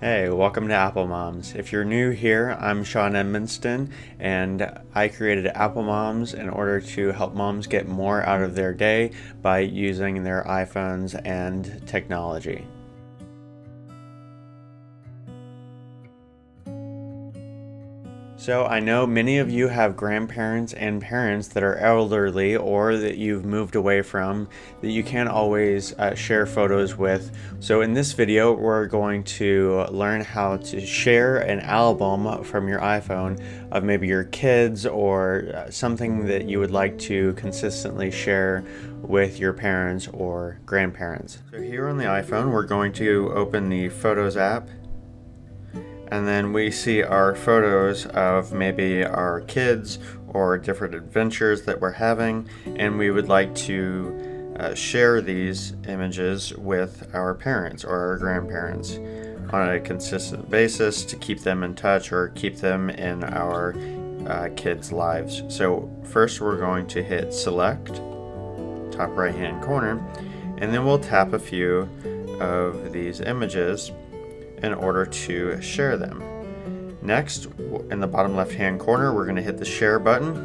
Hey, welcome to Apple Moms. If you're new here, I'm Sean Edmonston, and I created Apple Moms in order to help moms get more out of their day by using their iPhones and technology. So I know many of you have grandparents and parents that are elderly or that you've moved away from that you can't always share photos with. So in this video, we're going to learn how to share an album from your iPhone of maybe your kids or something that you would like to consistently share with your parents or grandparents. So here on the iPhone, we're going to open the Photos app. And then we see our photos of maybe our kids or different adventures that we're having, and we would like to share these images with our parents or our grandparents on a consistent basis to keep them in touch or keep them in our kids' lives. So first we're going to hit select, top right hand corner, and then we'll tap a few of these images in order to share them. Next, in the bottom left hand corner, we're going to hit the share button,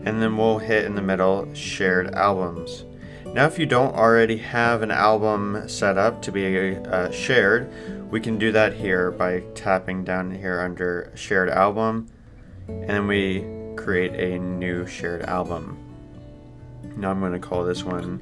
and then we'll hit in the middle shared albums. Now if you don't already have an album set up to be shared, we can do that here by tapping down here under shared album, and then we create a new shared album. Now I'm going to call this one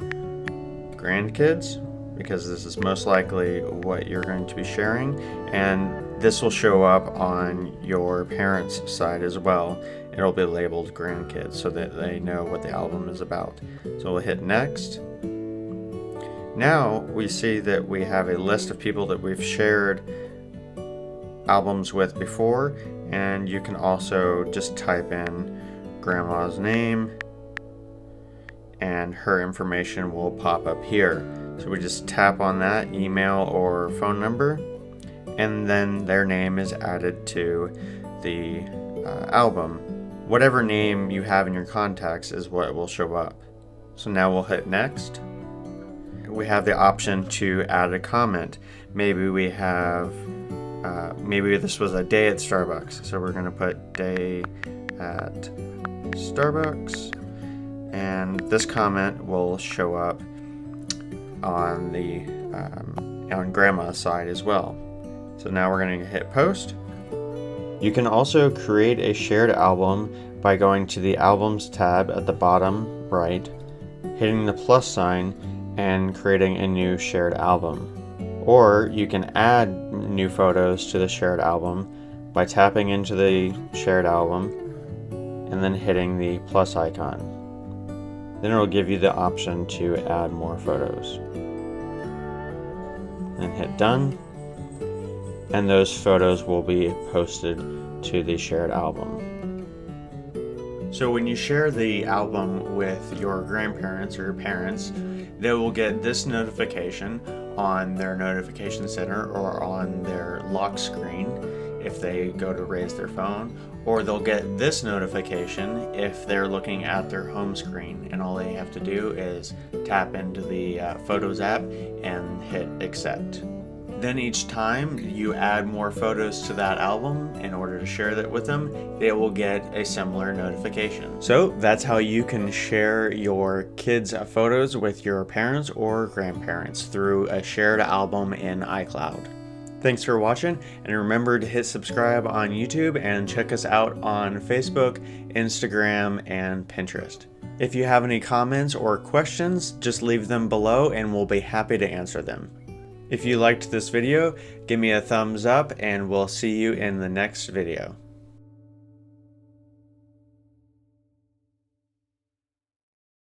grandkids, because this is most likely what you're going to be sharing, and this will show up on your parents' side as well. It'll be labeled grandkids so that they know what the album is about. So we'll hit next. Now we see that we have a list of people that we've shared albums with before, and you can also just type in grandma's name and her information will pop up here. So we just tap on that email or phone number, and then their name is added to the album. Whatever name you have in your contacts is what will show up. So now we'll hit next. We have the option to add a comment. Maybe we have, maybe this was a day at Starbucks. So we're going to put day at Starbucks, and this comment will show up on the on grandma's side as well. So now we're going to hit post. You can also create a shared album by going to the albums tab at the bottom right, hitting the plus sign, and creating a new shared album. Or you can add new photos to the shared album by tapping into the shared album and then hitting the plus icon. Then it will give you the option to add more photos. Then hit done, and those photos will be posted to the shared album. So when you share the album with your grandparents or your parents, they will get this notification on their notification center or on their lock screen if they go to raise their phone, or they'll get this notification if they're looking at their home screen, and all they have to do is tap into the Photos app and hit accept. Then each time you add more photos to that album in order to share that with them, they will get a similar notification. So that's how you can share your kids' photos with your parents or grandparents through a shared album in iCloud. Thanks for watching, and remember to hit subscribe on YouTube and check us out on Facebook, Instagram, and Pinterest. If you have any comments or questions, just leave them below and we'll be happy to answer them. If you liked this video, give me a thumbs up and we'll see you in the next video.